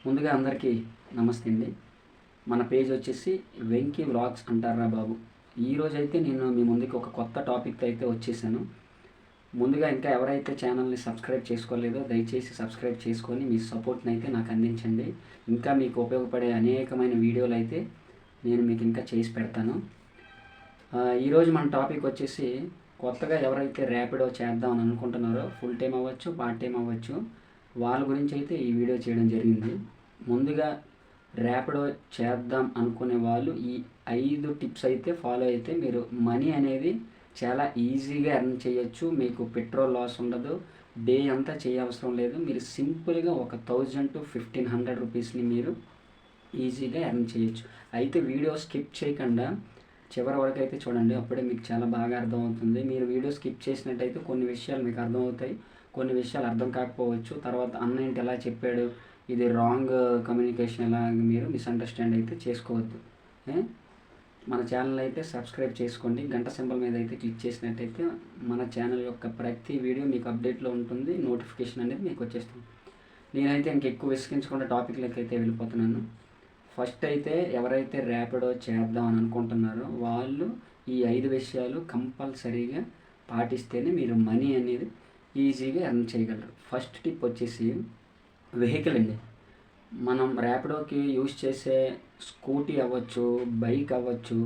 ముందుగా అందరికీ నమస్తే అండి. మన పేజ్ వచ్చేసి వెంకీ వ్లాగ్స్ అంటారా బాబు. ఈరోజు అయితే నేను మీ ముందుకి ఒక కొత్త టాపిక్తో అయితే వచ్చేసాను. ముందుగా ఇంకా ఎవరైతే ఛానల్ని సబ్స్క్రైబ్ చేసుకోలేదో దయచేసి సబ్స్క్రైబ్ చేసుకొని మీ సపోర్ట్ని అయితే నాకు అందించండి. ఇంకా మీకు ఉపయోగపడే అనేకమైన వీడియోలు అయితే నేను మీకు ఇంకా చేసి పెడతాను. ఈరోజు మన టాపిక్ వచ్చేసి కొత్తగా ఎవరైతే ర్యాపిడో చేద్దామని అనుకుంటున్నారో, ఫుల్ టైం అవ్వచ్చు, పార్ట్ టైం అవ్వచ్చు, వాళ్ళ గురించి అయితే ఈ వీడియో చేయడం జరిగింది. ముందుగా ర్యాపిడో చేద్దాం అనుకునే వాళ్ళు ఈ 5 టిప్స్ అయితే ఫాలో అయితే మీరు మనీ అనేది చాలా ఈజీగా ఎర్న్ చేయొచ్చు. మీకు పెట్రోల్ లాస్ ఉండదు, డే అంతా చేయవసరం లేదు. మీరు సింపుల్గా ఒక 1000 to 1500 రూపీస్ని మీరు ఈజీగా ఎర్న్ చేయొచ్చు. అయితే వీడియో స్కిప్ చేయకుండా చివరి వరకు అయితే చూడండి, అప్పుడే మీకు చాలా బాగా అర్థమవుతుంది. మీరు వీడియో స్కిప్ చేసినట్టయితే కొన్ని విషయాలు మీకు అర్థమవుతాయి, కొన్ని విషయాలు అర్థం కాకపోవచ్చు. తర్వాత అన్న ఏంటి ఎలా చెప్పాడు, ఇది రాంగ్ కమ్యూనికేషన్, ఎలా మీరు మిస్అండర్స్టాండ్ అయితే చేసుకోవద్దు. మన ఛానల్ అయితే సబ్స్క్రైబ్ చేసుకోండి. గంట సింబల్ మీద అయితే క్లిక్ చేసినట్టయితే మన ఛానల్ యొక్క ప్రతి వీడియో మీకు అప్డేట్లో ఉంటుంది, నోటిఫికేషన్ అనేది మీకు వచ్చేస్తుంది. నేనైతే ఇంకెక్కువ విసిగించకుండా టాపిక్లకి అయితే వెళ్ళిపోతున్నాను. ఫస్ట్ అయితే ఎవరైతే ర్యాపిడో చేద్దాం అని అనుకుంటున్నారో వాళ్ళు ఈ 5 విషయాలు కంపల్సరీగా పాటిస్తేనే మీరు మనీ అనేది ఈజీగా ఎర్న్ చేయగలరు. ఫస్ట్ టిప్ వచ్చేసి వెహికల్ అండి. మనం ర్యాపిడోకి యూజ్ చేసే స్కూటీ అవ్వచ్చు, బైక్ అవ్వచ్చు,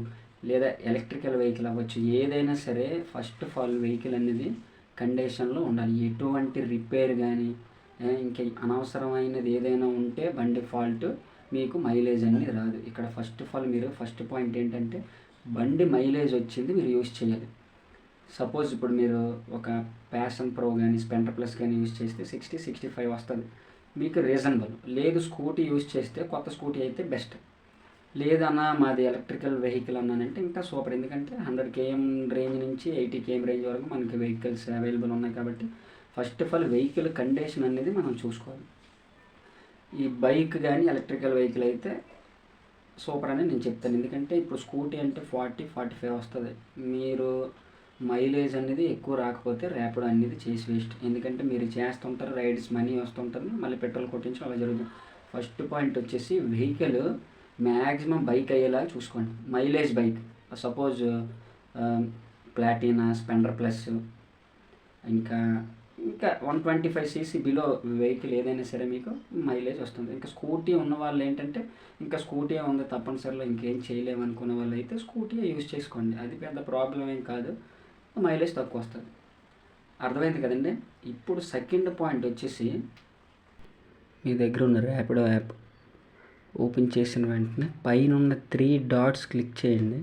లేదా ఎలక్ట్రికల్ వెహికల్ అవ్వచ్చు, ఏదైనా సరే ఫస్ట్ ఆఫ్ ఆల్ వెహికల్ అనేది కండిషన్లో ఉండాలి. ఎటువంటి రిపేర్ కానీ ఇంకా అనవసరమైనది ఏదైనా ఉంటే బండి ఫాల్ట్, మీకు మైలేజ్ అనేది రాదు. ఇక్కడ ఫస్ట్ ఆఫ్ ఆల్ మీరు ఫస్ట్ పాయింట్ ఏంటంటే బండి మైలేజ్ వచ్చింది మీరు యూజ్ చేయాలి. సపోజ్ ఇప్పుడు మీరు ఒక ప్యాషన్ ప్రో కానీ స్పెండర్ ప్లస్ కానీ యూజ్ చేస్తే 60-65 వస్తుంది, మీకు రీజనబుల్. లేదు స్కూటీ యూజ్ చేస్తే కొత్త స్కూటీ అయితే బెస్ట్. లేదన్నా మాది ఎలక్ట్రికల్ వెహికల్ అన్నానంటే ఇంకా సూపర్, ఎందుకంటే 100 km రేంజ్ నుంచి 80 km రేంజ్ వరకు మనకి వెహికల్స్ అవైలబుల్ ఉన్నాయి. కాబట్టి first of all vehicle condition అనేది మనం చూసుకోవాలి. ఈ బైక్ కానీ ఎలక్ట్రికల్ వెహికల్ అయితే సూపర్ అని నేను చెప్తాను. ఎందుకంటే ఇప్పుడు స్కూటీ అంటే 40-45 వస్తుంది, మీరు మైలేజ్ అనేది ఎక్కువ రాకపోతే ర్యాపిడో అనేది చేసి వేస్ట్. ఎందుకంటే మీరు చేస్తుంటారు, రైడ్స్ మనీ వస్తుంటుంది, మళ్ళీ పెట్రోల్ కొట్టించి అలా జరుగుతుంది. ఫస్ట్ పాయింట్ వచ్చేసి వెహికల్ మ్యాక్సిమం బైక్ అయ్యేలా చూసుకోండి. మైలేజ్ బైక్, సపోజ్ ప్లాటినా, స్పెండర్ ప్లస్, ఇంకా 125cc బిలో వెహికల్ ఏదైనా సరే మీకు మైలేజ్ వస్తుంది. ఇంకా స్కూటీ ఉన్న వాళ్ళు ఏంటంటే ఇంకా స్కూటీ ఉంది తప్పనిసరిలో ఇంకేం చేయలేము అనుకునే వాళ్ళు అయితే స్కూటీ యూజ్ చేసుకోండి, అది పెద్ద ప్రాబ్లం ఏం కాదు, మైలేజ్ తక్కువ వస్తుంది. అర్థమైంది కదండి. ఇప్పుడు సెకండ్ పాయింట్ వచ్చేసి మీ దగ్గర ఉన్న ర్యాపిడో యాప్ ఓపెన్ చేసిన వెంటనే పైన ఉన్న 3 డాట్స్ క్లిక్ చేయండి.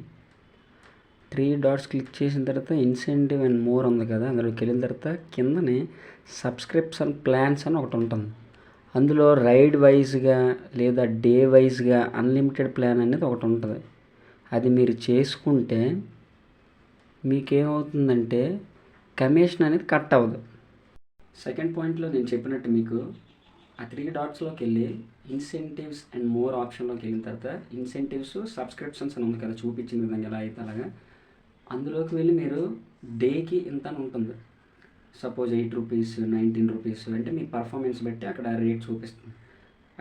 3 డాట్స్ క్లిక్ చేసిన తర్వాత ఇన్సెంటివ్ అండ్ మోర్ ఉంది కదా, అందులోకి వెళ్ళిన తర్వాత కిందనే సబ్స్క్రిప్షన్ ప్లాన్స్ అని ఒకటి ఉంటుంది. అందులో రైడ్ వైజ్గా లేదా డే వైజ్గా అన్లిమిటెడ్ ప్లాన్ అనేది ఒకటి ఉంటుంది. అది మీరు చేసుకుంటే మీకేమవుతుందంటే కమిషన్ అనేది కట్ అవ్వదు. సెకండ్ పాయింట్లో నేను చెప్పినట్టు మీకు ఆ 3 డాట్స్లోకి వెళ్ళి ఇన్సెంటివ్స్ అండ్ మోర్ ఆప్షన్లోకి వెళ్ళిన తర్వాత ఇన్సెంటివ్స్ సబ్స్క్రిప్షన్స్ అని ఉంది కదా, చూపించిన విధంగా ఎలా అయితే అలాగా అందులోకి వెళ్ళి మీరు డేకి ఇంత అని ఉంటుంది. సపోజ్ 8 రూపీస్, 19 రూపీస్ అంటే మీ పర్ఫార్మెన్స్ బట్టి అక్కడ రేట్ చూపిస్తుంది.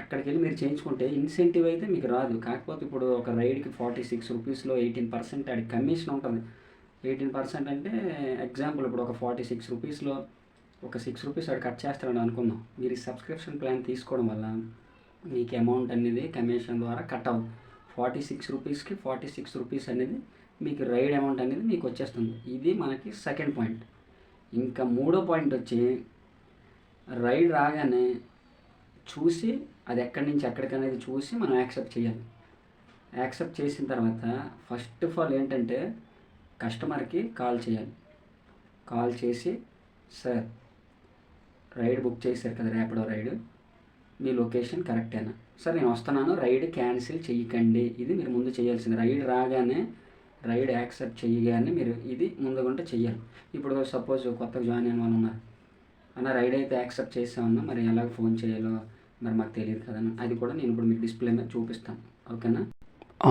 అక్కడికి వెళ్ళి మీరు చేయించుకుంటే ఇన్సెంటివ్ అయితే మీకు రాదు. కాకపోతే ఇప్పుడు ఒక రైడ్కి 46 రూపీస్లో 18% ఆడికి కమిషన్ ఉంటుంది. 18% అంటే ఎగ్జాంపుల్ ఇప్పుడు ఒక 46 రూపీస్లో ఒక 6 రూపీస్ వాడు కట్ చేస్తారని అనుకుందాం. మీరు ఈ సబ్స్క్రిప్షన్ ప్లాన్ తీసుకోవడం వల్ల మీకు అమౌంట్ అనేది కమిషన్ ద్వారా కట్ అవ్వదు. 46 రూపీస్కి 46 రూపీస్ అనేది మీకు రైడ్ అమౌంట్ అనేది మీకు వచ్చేస్తుంది. ఇది మనకి సెకండ్ పాయింట్. ఇంకా మూడో పాయింట్ వచ్చి రైడ్ రాగానే చూసి అది ఎక్కడి నుంచి ఎక్కడికి అనేది చూసి మనం యాక్సెప్ట్ చేయాలి. యాక్సెప్ట్ చేసిన తర్వాత ఫస్ట్ ఆఫ్ ఆల్ ఏంటంటే కస్టమర్కి కాల్ చేయాలి. కాల్ చేసి, సార్ రైడ్ బుక్ చేశారు కదా ర్యాపిడో రైడ్, మీ లొకేషన్ కరెక్టేనా? సార్ నేను వస్తున్నాను, రైడ్ క్యాన్సిల్ చేయకండి. ఇది మీరు ముందు చేయాల్సింది. రైడ్ రాగానే రైడ్ యాక్సెప్ట్ చేయగానే మీరు ఇది ముందుగుంటే చెయ్యాలి. ఇప్పుడు సపోజ్ కొత్తగా జాయిన్ అయిన వాళ్ళు ఉన్నారు, అన్న రైడ్ అయితే యాక్సెప్ట్ చేసామన్నా, మరి ఎలాగ ఫోన్ చేయాలో మరి మాకు తెలియదు కదా, అది కూడా నేను ఇప్పుడు మీకు డిస్ప్లే మీద చూపిస్తాను, ఓకేనా?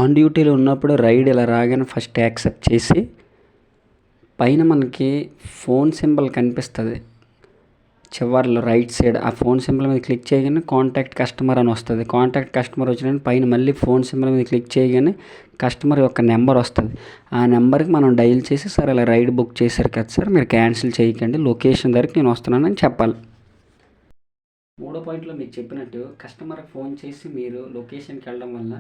ఆన్ డ్యూటీలో ఉన్నప్పుడు రైడ్ ఇలా రాగానే ఫస్ట్ యాక్సెప్ట్ చేసి పైన మనకి ఫోన్ సింబల్ కనిపిస్తుంది, చివర్లో రైట్ సైడ్ ఆ ఫోన్ సింబల్ మీద క్లిక్ చేయగానే కాంటాక్ట్ కస్టమర్ అని వస్తుంది. కాంటాక్ట్ కస్టమర్ వచ్చిన పైన మళ్ళీ ఫోన్ సింబల్ మీద క్లిక్ చేయగానే కస్టమర్ యొక్క నెంబర్ వస్తుంది. ఆ నెంబర్కి మనం డైల్ చేసి సార్ ఇలా రైడ్ బుక్ చేశారు కదా సార్, మీరు క్యాన్సిల్ చేయకండి, లొకేషన్ దగ్గరికి నేను వస్తున్నానని చెప్పాలి. మూడో పాయింట్లో మీకు చెప్పినట్టు కస్టమర్కి ఫోన్ చేసి మీరు లొకేషన్కి వెళ్ళడం వల్ల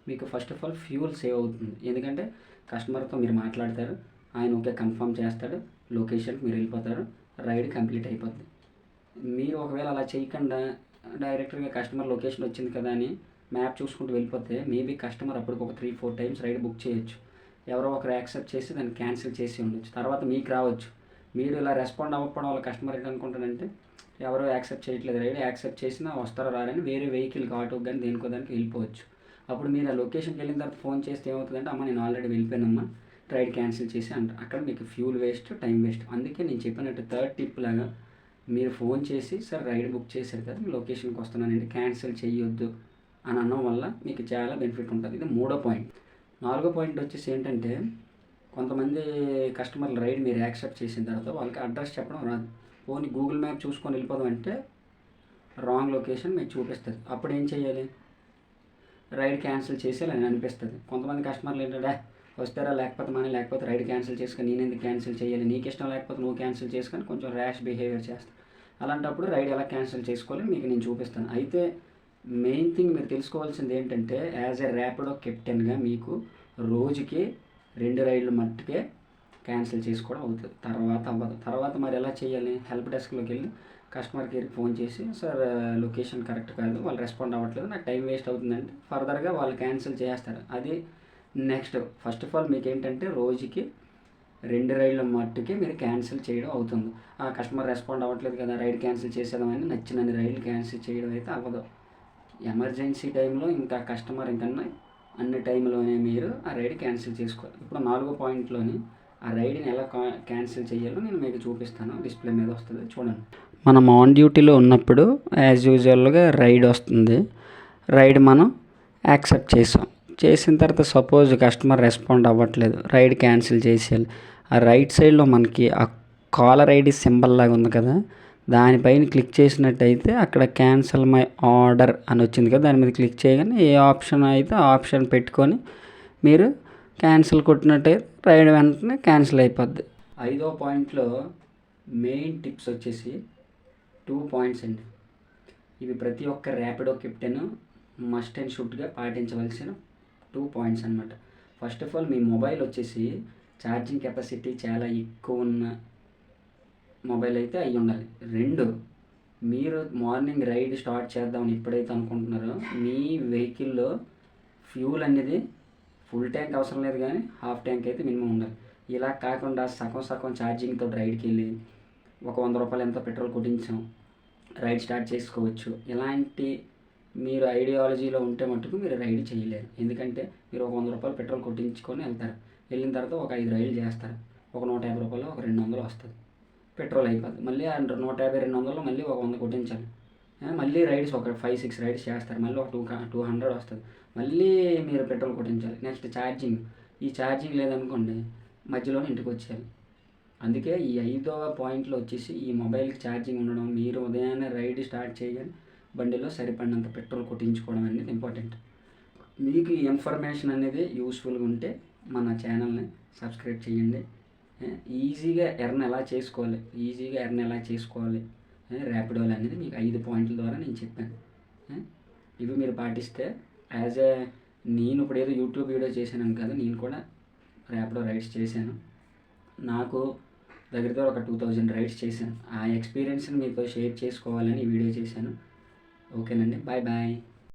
మీకు first of all fuel save అవుతుంది. ఎందుకంటే కస్టమర్తో మీరు మాట్లాడతారు, ఆయన ఓకే కన్ఫర్మ్ చేస్తాడు, లొకేషన్కి మీరు వెళ్ళిపోతారు, రైడ్ కంప్లీట్ అయిపోద్ది. మీరు ఒకవేళ అలా చేయకుండా డైరెక్ట్గా కస్టమర్ లొకేషన్ వచ్చింది కదా అని మ్యాప్ చూసుకుంటూ వెళ్ళిపోతే మేబీ కస్టమర్ అప్పటికి ఒక 3-4 టైమ్స్ రైడ్ బుక్ చేయొచ్చు. ఎవరో ఒకరు యాక్సెప్ట్ చేసి దాన్ని క్యాన్సిల్ చేసి ఉండొచ్చు. తర్వాత మీకు రావచ్చు. మీరు ఇలా రెస్పాండ్ అవ్వకపోవడం వల్ల కస్టమర్ ఏంటనుకుంటాడంటే ఎవరో యాక్సెప్ట్ చేయట్లేదు, రైడ్ యాక్సెప్ట్ చేసినా వస్తారో రారని వేరే వెహికల్కి ఆటోకి కానీ దేనికో దానికి వెళ్ళిపోవచ్చు. అప్పుడు మీరు ఆ లొకేషన్కి వెళ్ళిన తర్వాత ఫోన్ చేస్తే ఏమవుతుందంటే అమ్మ నేను ఆల్రెడీ వెళ్ళిపోయానమ్మా, రైడ్ క్యాన్సిల్ చేసి అంటారు. అక్కడ మీకు ఫ్యూల్ వేస్ట్, టైం వేస్ట్. అందుకే నేను చెప్పినట్టు థర్డ్ టిప్ లాగా మీరు ఫోన్ చేసి సార్ రైడ్ బుక్ చేశారు కదా, మీ లొకేషన్కి వస్తున్నానండి, క్యాన్సిల్ చేయొద్దు అని అనడం వల్ల మీకు చాలా బెనిఫిట్ ఉంటుంది. ఇది మూడో పాయింట్. నాలుగో పాయింట్ వచ్చేసి ఏంటంటే కొంతమంది కస్టమర్లు రైడ్ మీరు యాక్సెప్ట్ చేసిన తర్వాత వాళ్ళకి అడ్రస్ చెప్పడం రాదు. పోనీ గూగుల్ మ్యాప్ చూసుకొని వెళ్ళిపోదాం అంటే రాంగ్ లొకేషన్ మీకు చూపిస్తుంది. అప్పుడు ఏం చేయాలి? రైడ్ క్యాన్సిల్ చేసేయాలని అనిపిస్తుంది. కొంతమంది కస్టమర్లు ఏంటంటే వస్తారా లేకపోతే మనీ, లేకపోతే రైడ్ క్యాన్సిల్ చేసుకొని నేను ఎందుకు క్యాన్సిల్ చేయాలి, నీకు ఇష్టం లేకపోతే నువ్వు క్యాన్సిల్ చేసుకొని కొంచెం ర్యాష్ బిహేవియర్ చేస్తాను. అలాంటప్పుడు రైడ్ ఎలా క్యాన్సిల్ చేసుకోవాలి మీకు నేను చూపిస్తాను. అయితే మెయిన్ థింగ్ మీరు తెలుసుకోవాల్సింది ఏంటంటే యాజ్ ఏ ర్యాపిడో కెప్టెన్గా మీకు రోజుకి 2 రైడ్లు మట్టుకే క్యాన్సిల్ చేసుకోవడం అవుతుంది, తర్వాత అవ్వదు. తర్వాత మరి ఎలా చేయాలి? హెల్ప్ డెస్క్లోకి వెళ్ళి కస్టమర్ కేర్కి ఫోన్ చేసి సార్ లొకేషన్ కరెక్ట్ కాదు, వాళ్ళు రెస్పాండ్ అవ్వట్లేదు, నాకు టైం వేస్ట్ అవుతుందంటే ఫర్దర్గా వాళ్ళు క్యాన్సిల్ చేస్తారు. అది నెక్స్ట్. ఫస్ట్ ఆఫ్ ఆల్ మీకు ఏంటంటే రోజుకి 2 రైడ్ల మట్టుకే మీరు క్యాన్సిల్ చేయడం అవుతుంది. ఆ కస్టమర్ రెస్పాండ్ అవ్వట్లేదు కదా, రైడ్ క్యాన్సిల్ చేసేదామని నచ్చినన్ని రైడ్లు క్యాన్సిల్ చేయడం అయితే అవ్వదు. ఎమర్జెన్సీ టైంలో ఇంకా కస్టమర్ ఇంకన్నా అన్ని టైంలోనే మీరు ఆ రైడ్ క్యాన్సిల్ చేసుకోవాలి. ఇప్పుడు 4వ పాయింట్లోని ఆ రైడ్ని ఎలా క్యాన్సిల్ చేయాలో నేను మీకు చూపిస్తాను. డిస్ప్లే మీద వస్తుంది చూడండి. మనం ఆన్ డ్యూటీలో ఉన్నప్పుడు యాజ్ యూజువల్గా రైడ్ వస్తుంది. రైడ్ మనం యాక్సెప్ట్ చేసిన తర్వాత సపోజ్ కస్టమర్ రెస్పాండ్ అవ్వట్లేదు, రైడ్ క్యాన్సిల్ చేసేయాలి. ఆ రైట్ సైడ్లో మనకి ఆ కాలర్ ఐడి సింబల్ లాగా ఉంది కదా, దానిపైన క్లిక్ చేసినట్టయితే అక్కడ క్యాన్సిల్ మై ఆర్డర్ అని వచ్చింది కదా, దాని మీద క్లిక్ చేయగానే ఏ ఆప్షన్ అయితే ఆ ఆప్షన్ పెట్టుకొని మీరు క్యాన్సిల్ కొట్టినట్టయితే రైడ్ వెంటనే క్యాన్సిల్ అయిపోద్ది. 5వ పాయింట్లో మెయిన్ టిప్స్ వచ్చేసి 2 పాయింట్స్ అండి. ఇవి ప్రతి ఒక్క ర్యాపిడో కెప్టెన్ మస్ట్ అండ్ షుడ్గా పాటించవలసిన 2 పాయింట్స్ అనమాట. First of all me mobile వచ్చేసి ఛార్జింగ్ కెపాసిటీ చాలా ఎక్కువ ఉన్న మొబైల్ అయితే అయి ఉండాలి. 2, మీరు మార్నింగ్ రైడ్ స్టార్ట్ చేద్దామని ఎప్పుడైతే అనుకుంటున్నారో మీ వెహికల్లో ఫ్యూల్ అనేది ఫుల్ ట్యాంక్ అవసరం లేదు కానీ హాఫ్ ట్యాంక్ అయితే మినిమం ఉండాలి. ఇలా కాకుండా సగం ఛార్జింగ్తో రైడ్కి వెళ్ళి ఒక 100 రూపాయలు ఎంతో పెట్రోల్ కొట్టించాం, రైడ్ స్టార్ట్ చేసుకోవచ్చు. ఇలాంటి మీరు ఐడియాలజీలో ఉంటే మట్టుకు మీరు రైడ్ చేయలేరు. ఎందుకంటే మీరు ఒక 100 రూపాయలు పెట్రోల్ కొట్టించుకొని వెళ్తారు, వెళ్ళిన తర్వాత ఒక 5 రైడ్లు చేస్తారు, ఒక 150 రూపాయలు, ఒక 200 వస్తుంది, పెట్రోల్ అయిపోతుంది. మళ్ళీ 150-200 మళ్ళీ ఒక 100 కొట్టించాలి. మళ్ళీ రైడ్స్ ఒక 5-6 రైడ్స్ చేస్తారు, మళ్ళీ ఒక 200 వస్తుంది, మళ్ళీ మీరు పెట్రోల్ కొట్టించాలి. నెక్స్ట్ ఛార్జింగ్, ఈ ఛార్జింగ్ లేదనుకోండి మధ్యలోనే ఇంటికి వచ్చేయాలి. అందుకే ఈ 5వ పాయింట్లో వచ్చేసి ఈ మొబైల్కి ఛార్జింగ్ ఉండడం, మీరు ఉదయాన్నే రైడ్ స్టార్ట్ చేయగానే బండిలో సరిపడినంత పెట్రోల్ కొట్టించుకోవడం అనేది ఇంపార్టెంట్. మీకు ఈ ఇన్ఫర్మేషన్ అనేది యూస్ఫుల్గా ఉంటే మన ఛానల్ని సబ్స్క్రైబ్ చేయండి. ఈజీగా ఎర్న్ ఎలా చేసుకోవాలి ర్యాపిడోలో అనేది మీకు 5 పాయింట్ల ద్వారా నేను చెప్పాను. ఇవి మీరు పాటిస్తే నేను ఇప్పుడు ఏదో యూట్యూబ్ వీడియో చేశాను కదా, నేను కూడా ర్యాపిడో రైడ్స్ చేశాను. నాకు దగ్గర ఒక 2000 రైడ్స్ చేశాను. ఆ ఎక్స్పీరియన్స్ని మీతో షేర్ చేసుకోవాలని ఈ వీడియో చేశాను. ఓకేనండి, బాయ్.